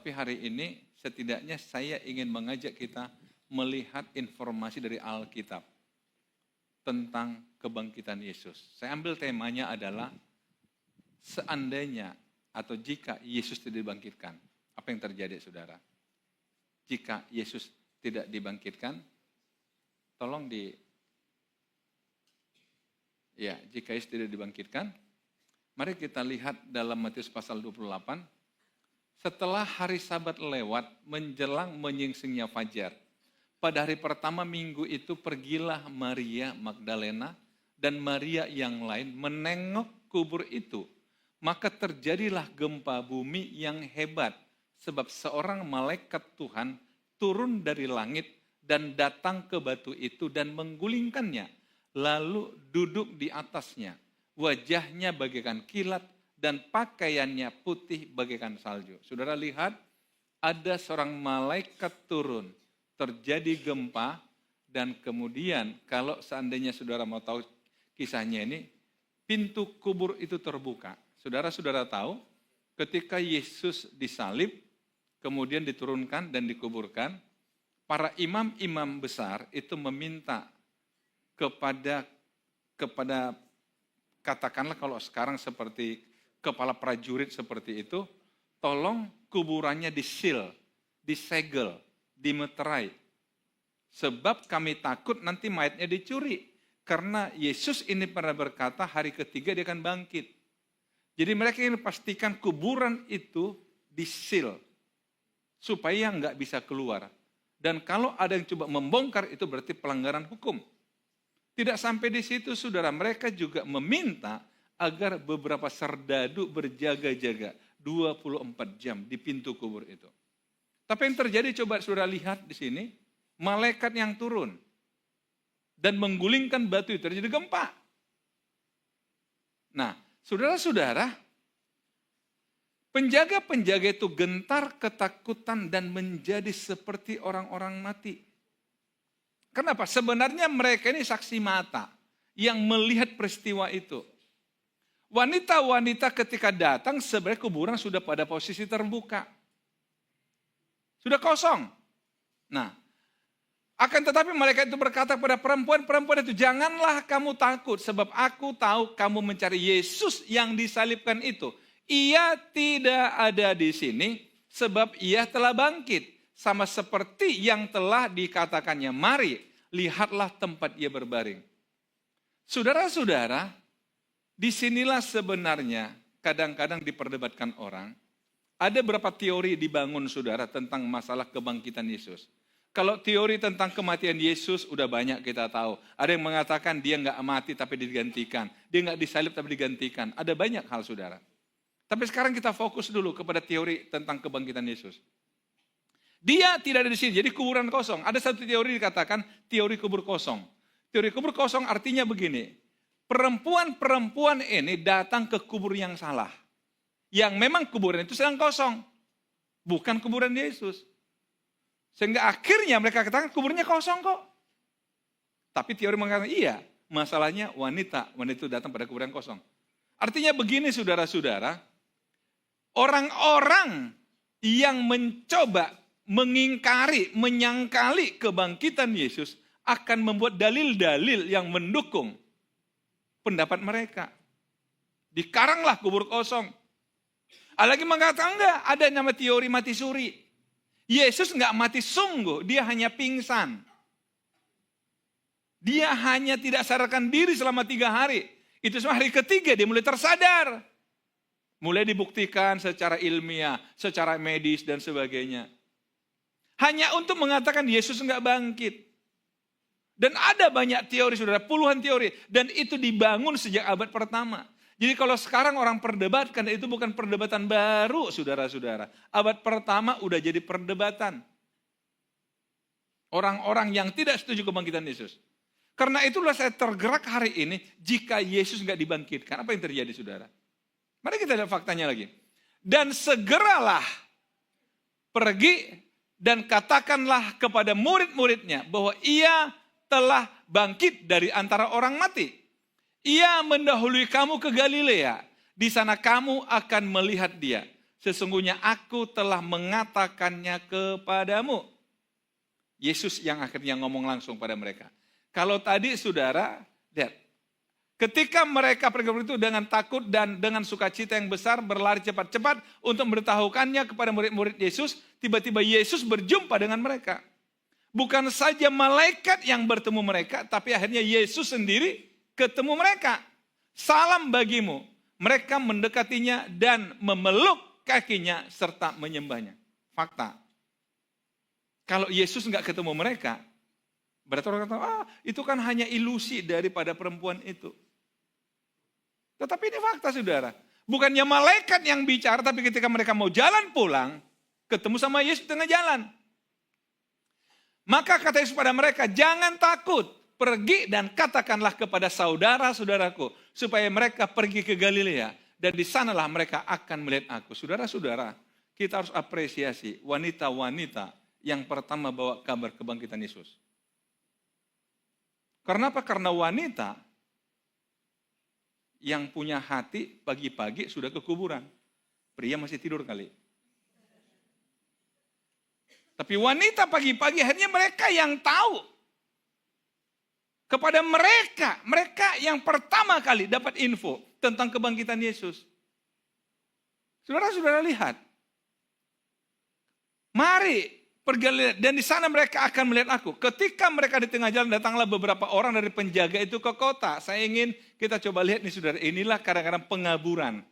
Tapi hari ini setidaknya saya ingin mengajak kita melihat informasi dari Alkitab tentang kebangkitan Yesus. Saya ambil temanya adalah seandainya atau jika Yesus tidak dibangkitkan, apa yang terjadi saudara? Jika Yesus tidak dibangkitkan, tolong jika Yesus tidak dibangkitkan, mari kita lihat dalam Matius pasal 28, setelah hari Sabat lewat, menjelang menyingsingnya fajar, pada hari pertama minggu itu pergilah Maria Magdalena dan Maria yang lain menengok kubur itu. Maka terjadilah gempa bumi yang hebat, sebab seorang malaikat Tuhan turun dari langit dan datang ke batu itu dan menggulingkannya, lalu duduk di atasnya. Wajahnya bagaikan kilat dan pakaiannya putih bagaikan salju. Saudara lihat, ada seorang malaikat turun, terjadi gempa, dan kemudian kalau seandainya saudara mau tahu kisahnya ini, pintu kubur itu terbuka. Saudara-saudara tahu, ketika Yesus disalib, kemudian diturunkan dan dikuburkan, para imam-imam besar itu meminta kepada katakanlah kalau sekarang seperti kepala prajurit seperti itu, tolong kuburannya disil, disegel, dimeterai. Sebab kami takut nanti mayatnya dicuri. Karena Yesus ini pernah berkata hari ketiga dia akan bangkit. Jadi mereka ingin pastikan kuburan itu disil, supaya nggak bisa keluar. Dan kalau ada yang coba membongkar itu berarti pelanggaran hukum. Tidak sampai di situ saudara, mereka juga meminta agar beberapa serdadu berjaga-jaga 24 jam di pintu kubur itu. Tapi yang terjadi coba saudara lihat di sini, malaikat yang turun dan menggulingkan batu itu, terjadi gempa. Nah, saudara-saudara, penjaga-penjaga itu gentar, ketakutan dan menjadi seperti orang-orang mati. Kenapa? Sebenarnya mereka ini saksi mata yang melihat peristiwa itu. Wanita-wanita ketika datang sebenarnya kuburan sudah pada posisi terbuka. Sudah kosong. Nah, akan tetapi mereka itu berkata kepada perempuan itu, janganlah kamu takut sebab aku tahu kamu mencari Yesus yang disalibkan itu. Ia tidak ada di sini sebab ia telah bangkit. Sama seperti yang telah dikatakannya, mari lihatlah tempat ia berbaring. Saudara-saudara, disinilah sebenarnya kadang-kadang diperdebatkan orang. Ada beberapa teori dibangun saudara tentang masalah kebangkitan Yesus. Kalau teori tentang kematian Yesus udah banyak kita tahu. Ada yang mengatakan dia nggak mati tapi digantikan. Dia nggak disalib tapi digantikan. Ada banyak hal saudara. Tapi sekarang kita fokus dulu kepada teori tentang kebangkitan Yesus. Dia tidak ada di sini, jadi kuburan kosong. Ada satu teori dikatakan teori kubur kosong. Teori kubur kosong artinya begini, perempuan-perempuan ini datang ke kubur yang salah. Yang memang kuburan itu sedang kosong, bukan kuburan Yesus. Sehingga akhirnya mereka katakan kuburnya kosong kok. Tapi teori mengatakan iya, masalahnya wanita itu datang pada kuburan kosong. Artinya begini saudara-saudara, orang-orang yang mencoba mengingkari, menyangkali kebangkitan Yesus akan membuat dalil-dalil yang mendukung pendapat mereka. Dikaranglah kubur kosong. Ada lagi mengatakan enggak, ada nama teori mati suri. Yesus enggak mati sungguh, dia hanya pingsan. Dia hanya tidak sadarkan diri selama 3 hari. Itu semua hari ketiga dia mulai tersadar. Mulai dibuktikan secara ilmiah, secara medis dan sebagainya. Hanya untuk mengatakan Yesus enggak bangkit. Dan ada banyak teori, saudara, puluhan teori. Dan itu dibangun sejak abad pertama. Jadi kalau sekarang orang perdebatkan, itu bukan perdebatan baru, saudara-saudara. Abad pertama udah jadi perdebatan. Orang-orang yang tidak setuju kebangkitan Yesus. Karena itulah saya tergerak hari ini, jika Yesus enggak dibangkitkan, apa yang terjadi, saudara? Mari kita lihat faktanya lagi. Dan segeralah pergi dan katakanlah kepada murid-muridnya bahwa ia telah bangkit dari antara orang mati. Ia mendahului kamu ke Galilea. Di sana kamu akan melihat dia. sesungguhnya aku telah mengatakannya kepadamu. Yesus yang akhirnya ngomong langsung pada mereka. Kalau tadi saudara, lihat, ketika mereka pergi itu dengan takut dan dengan sukacita yang besar berlari cepat-cepat untuk memberitahukannya kepada murid-murid Yesus, tiba-tiba Yesus berjumpa dengan mereka. Bukan saja malaikat yang bertemu mereka, tapi akhirnya Yesus sendiri ketemu mereka. Salam bagimu. Mereka mendekatinya dan memeluk kakinya serta menyembahnya. Fakta. Kalau Yesus nggak ketemu mereka, berarti orang kata, itu kan hanya ilusi daripada perempuan itu. Tetapi ini fakta saudara. Bukannya malaikat yang bicara, tapi ketika mereka mau jalan pulang, ketemu sama Yesus di tengah jalan. Maka kata Yesus pada mereka, jangan takut, pergi dan katakanlah kepada saudara-saudaraku, supaya mereka pergi ke Galilea, dan di sanalah mereka akan melihat aku. Saudara-saudara, kita harus apresiasi wanita-wanita yang pertama bawa kabar kebangkitan Yesus. Karena apa? Karena wanita yang punya hati pagi-pagi sudah ke kuburan. Pria masih tidur kali. Tapi wanita pagi-pagi akhirnya mereka yang tahu. Kepada mereka yang pertama kali dapat info tentang kebangkitan Yesus. Saudara-saudara lihat. Mari pergi dan di sana mereka akan melihat aku. Ketika mereka di tengah jalan datanglah beberapa orang dari penjaga itu ke kota. Saya ingin kita coba lihat nih saudara. Inilah kadang-kadang pengaburan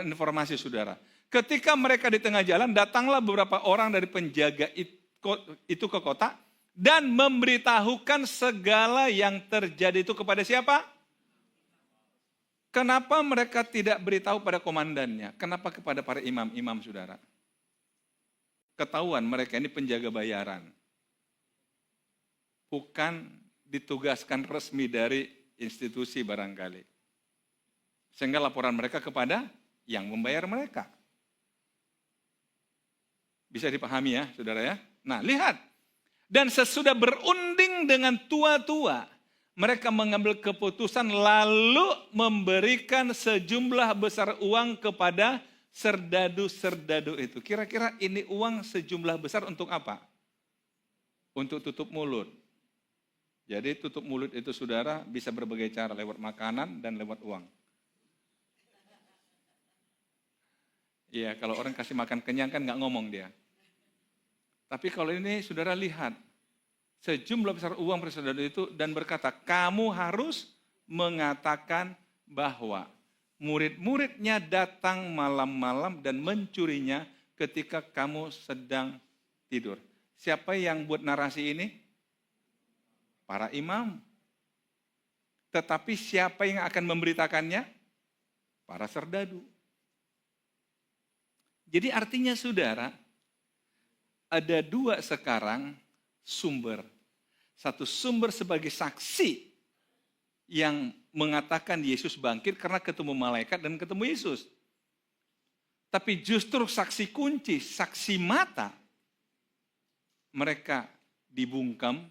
informasi saudara. Ketika mereka di tengah jalan, datanglah beberapa orang dari penjaga itu ke kota dan memberitahukan segala yang terjadi itu kepada siapa? Kenapa mereka tidak beritahu pada komandannya? Kenapa kepada para imam-imam saudara? Ketahuan mereka ini penjaga bayaran. Bukan ditugaskan resmi dari institusi barangkali. Sehingga laporan mereka kepada yang membayar mereka. Bisa dipahami ya, saudara ya. Nah, lihat. Dan sesudah berunding dengan tua-tua, mereka mengambil keputusan lalu memberikan sejumlah besar uang kepada serdadu-serdadu itu. Kira-kira ini uang sejumlah besar untuk apa? Untuk tutup mulut. Jadi tutup mulut itu saudara bisa berbagai cara, lewat makanan dan lewat uang. Iya, kalau orang kasih makan kenyang kan nggak ngomong dia. Tapi kalau ini saudara lihat, sejumlah besar uang pada saudara itu dan berkata, kamu harus mengatakan bahwa murid-muridnya datang malam-malam dan mencurinya ketika kamu sedang tidur. Siapa yang buat narasi ini? Para imam. Tetapi siapa yang akan memberitakannya? Para serdadu. Jadi artinya saudara, ada dua sekarang sumber. Satu sumber sebagai saksi yang mengatakan Yesus bangkit karena ketemu malaikat dan ketemu Yesus. Tapi justru saksi kunci, saksi mata, mereka dibungkam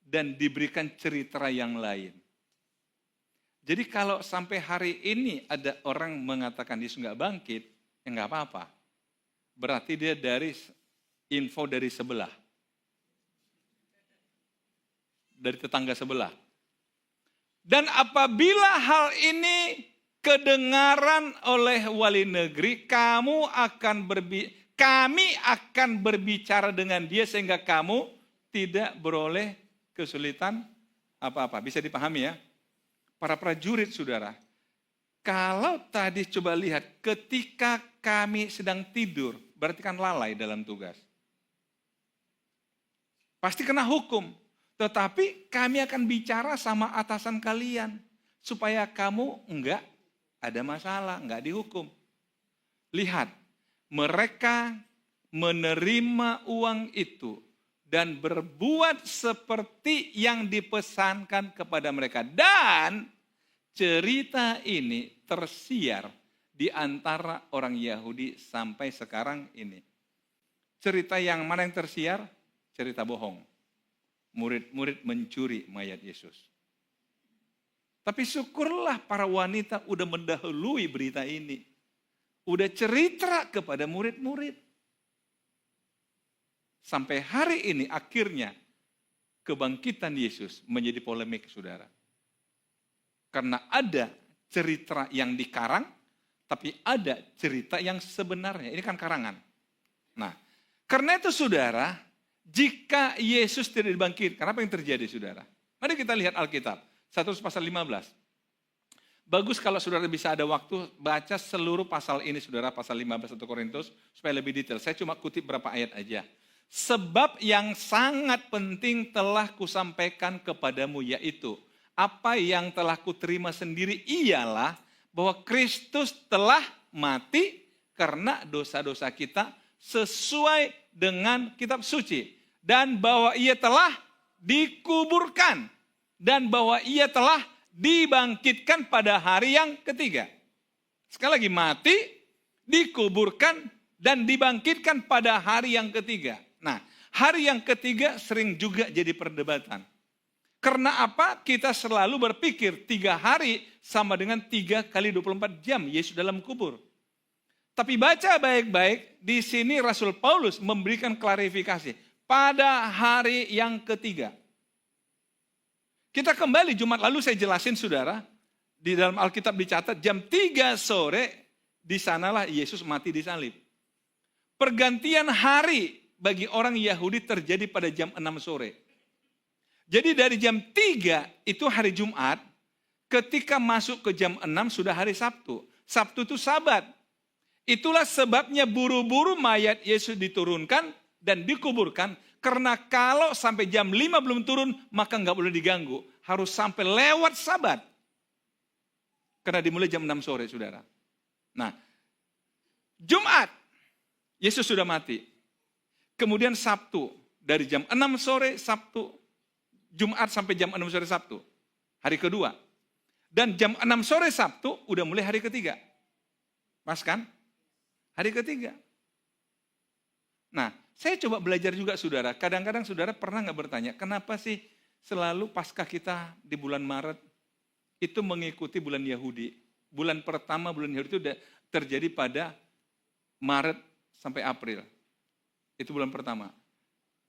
dan diberikan cerita yang lain. Jadi kalau sampai hari ini ada orang mengatakan Yesus nggak bangkit, ya nggak apa-apa. Berarti dia dari info dari sebelah. Dari tetangga sebelah. Dan apabila hal ini kedengaran oleh wali negeri, kami akan berbicara dengan dia sehingga kamu tidak beroleh kesulitan apa-apa. Bisa dipahami ya? Para prajurit saudara, kalau tadi coba lihat ketika kami sedang tidur, berarti kan lalai dalam tugas. Pasti kena hukum. Tetapi kami akan bicara sama atasan kalian. Supaya kamu enggak ada masalah, enggak dihukum. Lihat, mereka menerima uang itu dan berbuat seperti yang dipesankan kepada mereka. Dan cerita ini tersiar di antara orang Yahudi sampai sekarang ini. Cerita yang mana yang tersiar? Cerita bohong. Murid-murid mencuri mayat Yesus. Tapi syukurlah para wanita udah mendahului berita ini. udah cerita kepada murid-murid. Sampai hari ini akhirnya kebangkitan Yesus menjadi polemik, saudara. Karena ada cerita yang dikarang, tapi ada cerita yang sebenarnya. Ini kan karangan. Nah, karena itu saudara, jika Yesus tidak dibangkitkan, apa yang terjadi saudara? Mari kita lihat Alkitab, 1 pasal 15. Bagus kalau saudara bisa ada waktu baca seluruh pasal ini saudara, pasal 15 1 Korintus, supaya lebih detail. Saya cuma kutip berapa ayat aja. Sebab yang sangat penting telah kusampaikan kepadamu, yaitu apa yang telah kuterima sendiri ialah bahwa Kristus telah mati karena dosa-dosa kita sesuai dengan kitab suci. Dan bahwa ia telah dikuburkan. Dan bahwa ia telah dibangkitkan pada hari yang ketiga. Sekali lagi, mati, dikuburkan, dan dibangkitkan pada hari yang ketiga. Nah, hari yang ketiga sering juga jadi perdebatan. Karena apa? Kita selalu berpikir 3 hari sama dengan 3 kali 24 jam Yesus dalam kubur. Tapi baca baik-baik, di sini Rasul Paulus memberikan klarifikasi. Pada hari yang ketiga. Kita kembali Jumat lalu saya jelasin saudara, di dalam Alkitab dicatat jam 3 sore, di sanalah Yesus mati disalib. Pergantian hari bagi orang Yahudi terjadi pada jam 6 sore. Jadi dari jam 3 itu hari Jumat, ketika masuk ke jam 6 sudah hari Sabtu. Sabtu itu Sabat. Itulah sebabnya buru-buru mayat Yesus diturunkan dan dikuburkan. Karena kalau sampai jam 5 belum turun, maka nggak boleh diganggu. Harus sampai lewat Sabat. Karena dimulai jam 6 sore, saudara. Nah, Jumat, Yesus sudah mati. Kemudian Sabtu, dari jam 6 sore Sabtu, Jumat sampai jam 6 sore Sabtu. Hari kedua. Dan jam 6 sore Sabtu, udah mulai hari ketiga. Pas kan? Hari ketiga. Nah, saya coba belajar juga saudara. Kadang-kadang saudara pernah nggak bertanya, kenapa sih selalu Paskah kita di bulan Maret itu mengikuti bulan Yahudi. Bulan pertama bulan Yahudi itu terjadi pada Maret sampai April. Itu bulan pertama.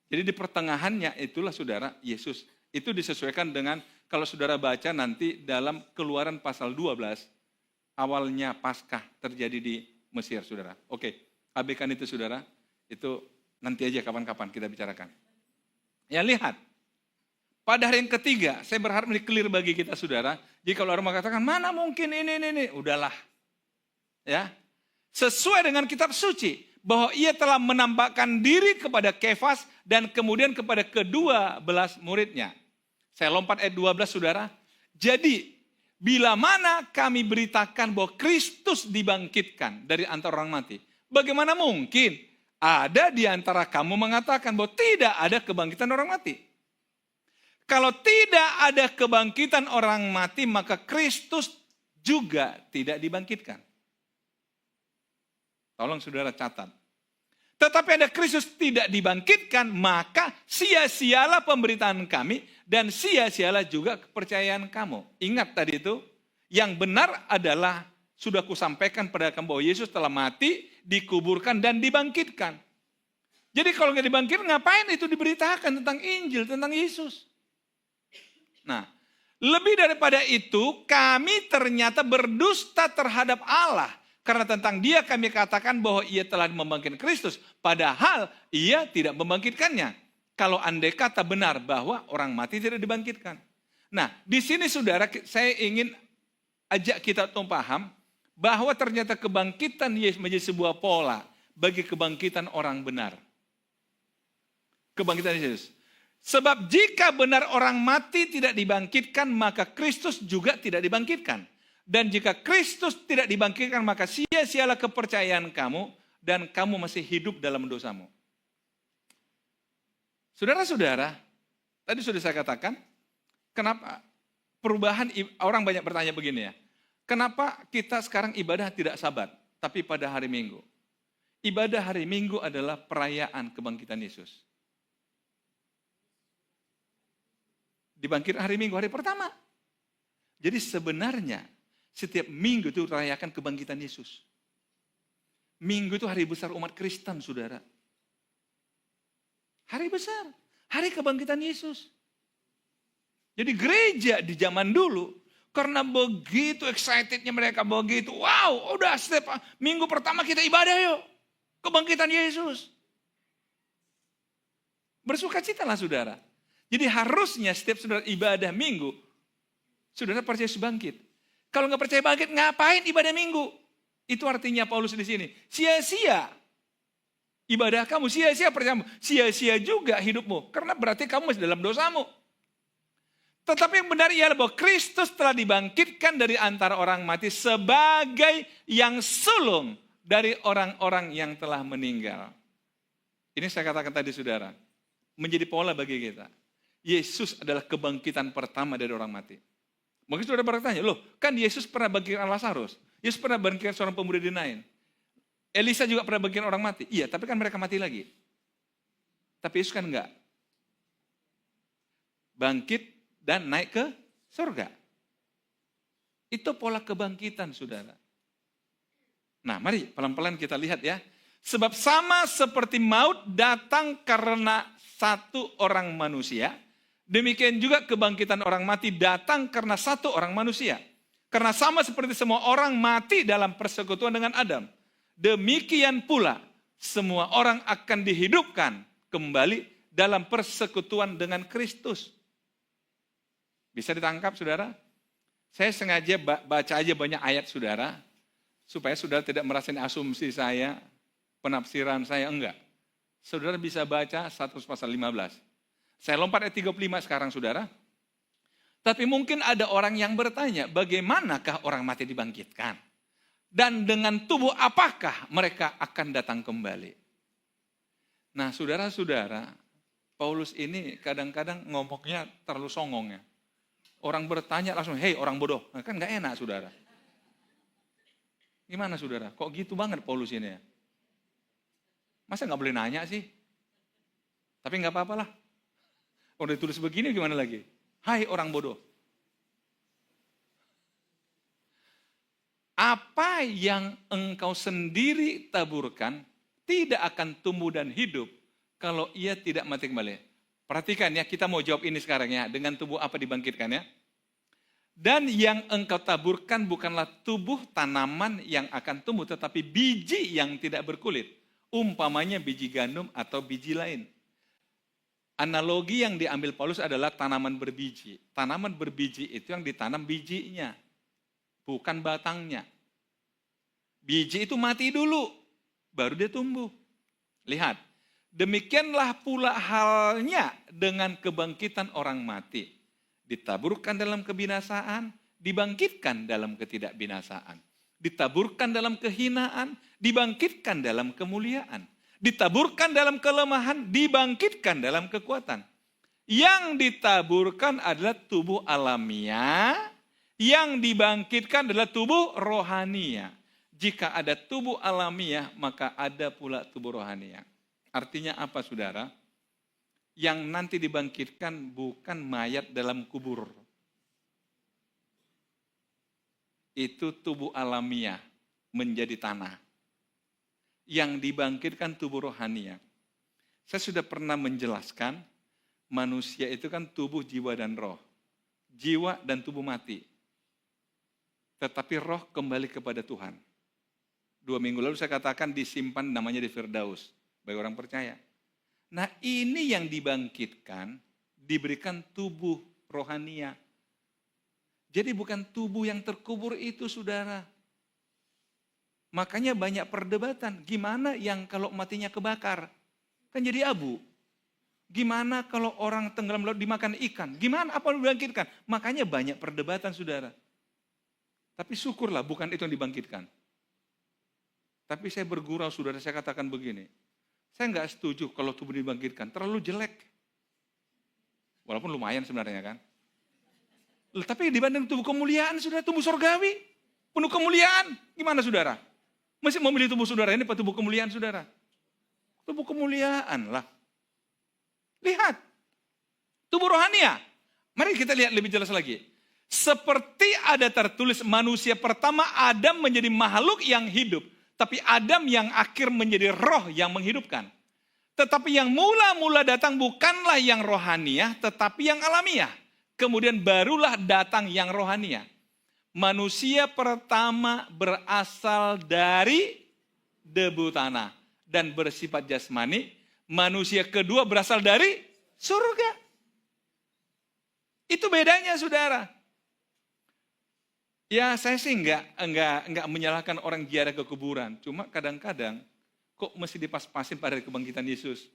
Jadi di pertengahannya itulah saudara Yesus. Itu disesuaikan dengan kalau saudara baca nanti dalam Keluaran pasal 12. Awalnya Paskah terjadi di Mesir saudara. Oke, abaikan itu saudara. Itu nanti aja kapan-kapan kita bicarakan. Ya lihat. Pada hari yang ketiga, saya berharap ini clear bagi kita saudara. Jika orang mengatakan, mana mungkin ini. Udahlah. Ya. Sesuai dengan kitab suci. Bahwa ia telah menampakkan diri kepada Kefas dan kemudian kepada kedua belas muridnya. Saya lompat ayat 12 saudara. Jadi, bila mana kami beritakan bahwa Kristus dibangkitkan dari antara orang mati. Bagaimana mungkin ada di antara kamu mengatakan bahwa tidak ada kebangkitan orang mati? Kalau tidak ada kebangkitan orang mati, maka Kristus juga tidak dibangkitkan. Tolong saudara catat. Tetapi ada Kristus tidak dibangkitkan, maka sia-sialah pemberitaan kami dan sia-sialah juga kepercayaan kamu. Ingat tadi itu, yang benar adalah sudah kusampaikan pada kamu bahwa Yesus telah mati, dikuburkan dan dibangkitkan. Jadi kalau nggak dibangkitkan, ngapain itu diberitakan tentang Injil, tentang Yesus? Nah, lebih daripada itu, kami ternyata berdusta terhadap Allah. Karena tentang dia kami katakan bahwa ia telah membangkitkan Kristus. Padahal ia tidak membangkitkannya. Kalau andai kata benar bahwa orang mati tidak dibangkitkan. Nah, di sini saudara saya ingin ajak kita untuk paham bahwa ternyata kebangkitan Yesus menjadi sebuah pola bagi kebangkitan orang benar. Kebangkitan Yesus. Sebab jika benar orang mati tidak dibangkitkan, maka Kristus juga tidak dibangkitkan. Dan jika Kristus tidak dibangkitkan, maka sia-sialah kepercayaan kamu dan kamu masih hidup dalam dosamu. Saudara-saudara, tadi sudah saya katakan, kenapa perubahan, orang banyak bertanya begini ya, kenapa kita sekarang ibadah tidak Sabat, tapi pada hari Minggu? Ibadah hari Minggu adalah perayaan kebangkitan Yesus. Dibangkitkan hari Minggu, hari pertama. Jadi sebenarnya setiap minggu itu rayakan kebangkitan Yesus. Minggu itu hari besar umat Kristen, saudara. Hari besar, hari kebangkitan Yesus. Jadi gereja di zaman dulu, karena begitu excitednya mereka, begitu, wow, udah setiap minggu pertama kita ibadah yuk. Kebangkitan Yesus. Bersukacitalah saudara. Jadi harusnya setiap saudara ibadah minggu, saudara percaya Yesus bangkit. Kalau nggak percaya bangkit, ngapain ibadah minggu? Itu artinya Paulus di sini. Sia-sia ibadah kamu, sia-sia percayamu, sia-sia juga hidupmu. Karena berarti kamu masih dalam dosamu. Tetapi yang benar ialah bahwa Kristus telah dibangkitkan dari antara orang mati sebagai yang sulung dari orang-orang yang telah meninggal. Ini saya katakan tadi saudara, menjadi pola bagi kita. Yesus adalah kebangkitan pertama dari orang mati. Mungkin saudara bertanya, loh kan Yesus pernah bangkitkan Lazarus. Yesus pernah bangkitkan seorang pemuda di Nain. Elisa juga pernah bangkitkan orang mati. Iya, tapi kan mereka mati lagi. Tapi Yesus kan enggak. Bangkit dan naik ke surga. Itu pola kebangkitan, saudara. Nah, mari pelan-pelan kita lihat ya. Sebab sama seperti maut datang karena satu orang manusia, demikian juga kebangkitan orang mati datang karena satu orang manusia. Karena sama seperti semua orang mati dalam persekutuan dengan Adam, demikian pula semua orang akan dihidupkan kembali dalam persekutuan dengan Kristus. Bisa ditangkap saudara? Saya sengaja baca aja banyak ayat saudara, supaya saudara tidak merasa ini asumsi saya, penafsiran saya, enggak. Saudara bisa baca 1 pasal 15. Saya lompat ayat 35 sekarang saudara. Tapi mungkin ada orang yang bertanya, bagaimanakah orang mati dibangkitkan? Dan dengan tubuh apakah mereka akan datang kembali? Nah saudara-saudara, Paulus ini kadang-kadang ngomongnya terlalu songong ya. Orang bertanya langsung, hei orang bodoh. Nah, kan gak enak saudara. Gimana saudara? Kok gitu banget Paulus ini ya? Masa gak boleh nanya sih? Tapi gak apa-apalah. Kalau ditulis begini gimana lagi? Hai orang bodoh. Apa yang engkau sendiri taburkan tidak akan tumbuh dan hidup kalau ia tidak mati kembali. Perhatikan ya, kita mau jawab ini sekarang ya. Dengan tubuh apa dibangkitkan ya? Dan yang engkau taburkan bukanlah tubuh tanaman yang akan tumbuh, tetapi biji yang tidak berkulit. Umpamanya biji gandum atau biji lain. Analogi yang diambil Paulus adalah tanaman berbiji. Tanaman berbiji itu yang ditanam bijinya, bukan batangnya. Biji itu mati dulu, baru dia tumbuh. Lihat. Demikianlah pula halnya dengan kebangkitan orang mati. Ditaburkan dalam kebinasaan, dibangkitkan dalam ketidakbinasaan. Ditaburkan dalam kehinaan, dibangkitkan dalam kemuliaan. Ditaburkan dalam kelemahan, dibangkitkan dalam kekuatan. Yang ditaburkan adalah tubuh alamiah, yang dibangkitkan adalah tubuh rohania. Jika ada tubuh alamiah, maka ada pula tubuh rohania. Artinya apa saudara? Yang nanti dibangkitkan bukan mayat dalam kubur. Itu tubuh alamiah menjadi tanah. Yang dibangkitkan tubuh rohania. Saya sudah pernah menjelaskan, manusia itu kan tubuh, jiwa, dan roh. Jiwa dan tubuh mati. Tetapi roh kembali kepada Tuhan. 2 minggu lalu saya katakan disimpan namanya di Firdaus. Bagi orang percaya. Nah ini yang dibangkitkan, diberikan tubuh rohania. Jadi bukan tubuh yang terkubur itu saudara. Makanya banyak perdebatan. Gimana yang kalau matinya kebakar? Kan jadi abu. Gimana kalau orang tenggelam laut dimakan ikan? Gimana apa yang dibangkitkan? Makanya banyak perdebatan saudara. Tapi syukurlah bukan itu yang dibangkitkan. Tapi saya bergurau saudara, saya katakan begini. Saya nggak setuju kalau tubuh dibangkitkan, terlalu jelek. Walaupun lumayan sebenarnya kan. Tapi dibanding tubuh kemuliaan, saudara, tubuh surgawi, penuh kemuliaan. Gimana saudara? Masih memilih tubuh saudara ini apa tubuh kemuliaan saudara? Tubuh kemuliaan lah. Lihat, tubuh rohania. Mari kita lihat lebih jelas lagi. Seperti ada tertulis manusia pertama Adam menjadi makhluk yang hidup. Tapi Adam yang akhir menjadi roh yang menghidupkan. Tetapi yang mula-mula datang bukanlah yang rohaniah, tetapi yang alamiah. Kemudian barulah datang yang rohaniah. Manusia pertama berasal dari debu tanah dan bersifat jasmani. Manusia kedua berasal dari surga. Itu bedanya, saudara. Ya, saya sih enggak menyalahkan orang ziarah ke kuburan. Cuma kadang-kadang kok mesti dipas-pasin pada kebangkitan Yesus?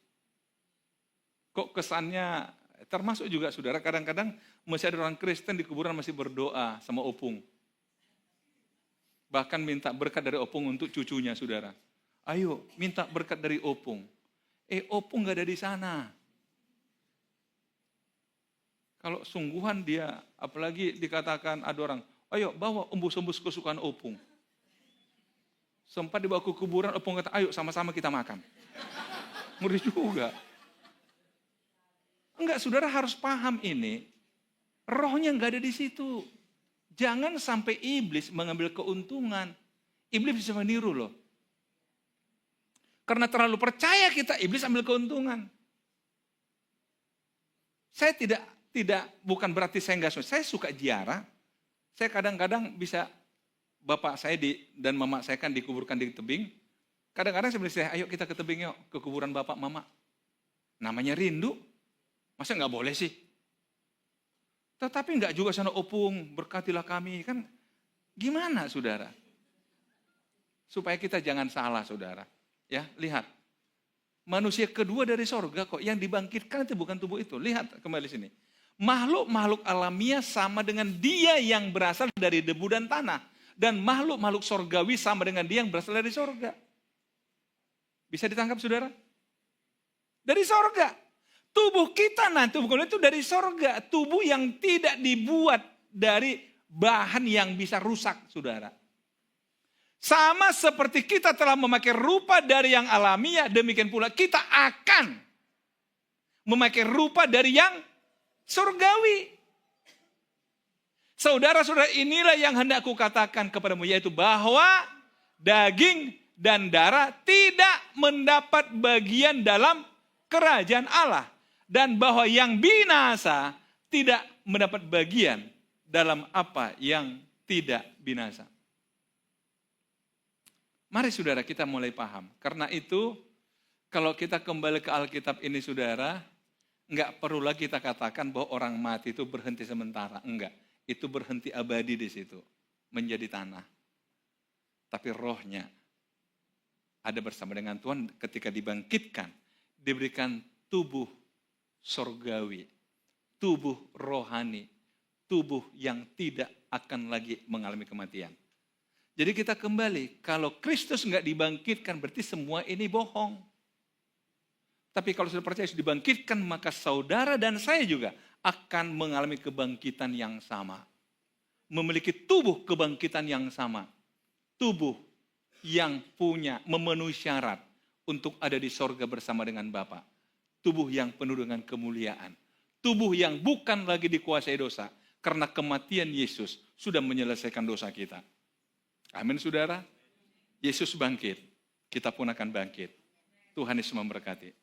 Kok kesannya, termasuk juga saudara, kadang-kadang masih ada orang Kristen di kuburan masih berdoa sama opung. Bahkan minta berkat dari opung untuk cucunya, saudara. Ayo, minta berkat dari opung. Opung gak ada di sana. Kalau sungguhan dia, apalagi dikatakan ada orang, ayo bawa embus-embus kesukaan opung. Sempat dibawa ke kuburan, opung kata, ayo sama-sama kita makan. Ngeri juga. Enggak, saudara harus paham ini. Rohnya enggak ada di situ. Jangan sampai iblis mengambil keuntungan. Iblis bisa meniru loh. Karena terlalu percaya kita, iblis ambil keuntungan. Saya bukan berarti saya enggak suka. Saya suka ziarah. Saya kadang-kadang bisa, bapak saya dan mama saya kan dikuburkan di tebing. Kadang-kadang saya bilang, ayo kita ke tebing yuk, ke kuburan bapak mama. Namanya rindu. Masa nggak boleh sih? Tetapi nggak juga sana opung, berkatilah kami. Kan gimana, saudara? Supaya kita jangan salah, saudara. Ya, lihat. Manusia kedua dari sorga kok, yang dibangkitkan itu bukan tubuh itu. Lihat kembali sini. Makhluk-makhluk alamiah sama dengan dia yang berasal dari debu dan tanah. Dan makhluk-makhluk sorgawi sama dengan dia yang berasal dari sorga. Bisa ditangkap, saudara? Dari sorga. Tubuh kita nanti bukan itu dari sorga. Tubuh yang tidak dibuat dari bahan yang bisa rusak, saudara. Sama seperti kita telah memakai rupa dari yang alamiah, demikian pula kita akan memakai rupa dari yang surgawi. Saudara-saudara, inilah yang hendak aku katakan kepadamu, yaitu bahwa daging dan darah tidak mendapat bagian dalam kerajaan Allah. Dan bahwa yang binasa tidak mendapat bagian dalam apa yang tidak binasa. Mari saudara kita mulai paham. Karena itu kalau kita kembali ke Alkitab ini saudara, enggak perlu lagi kita katakan bahwa orang mati itu berhenti sementara. Enggak, itu berhenti abadi di situ, menjadi tanah. Tapi rohnya ada bersama dengan Tuhan ketika dibangkitkan, diberikan tubuh sorgawi, tubuh rohani, tubuh yang tidak akan lagi mengalami kematian. Jadi kita kembali, kalau Kristus enggak dibangkitkan berarti semua ini bohong. Tapi kalau sudah percaya sudah dibangkitkan, maka saudara dan saya juga akan mengalami kebangkitan yang sama. Memiliki tubuh kebangkitan yang sama. Tubuh yang memenuhi syarat untuk ada di sorga bersama dengan Bapa. Tubuh yang penuh dengan kemuliaan. Tubuh yang bukan lagi dikuasai dosa. Karena kematian Yesus sudah menyelesaikan dosa kita. Amin, saudara. Yesus bangkit, kita pun akan bangkit. Tuhan Yesus memberkati.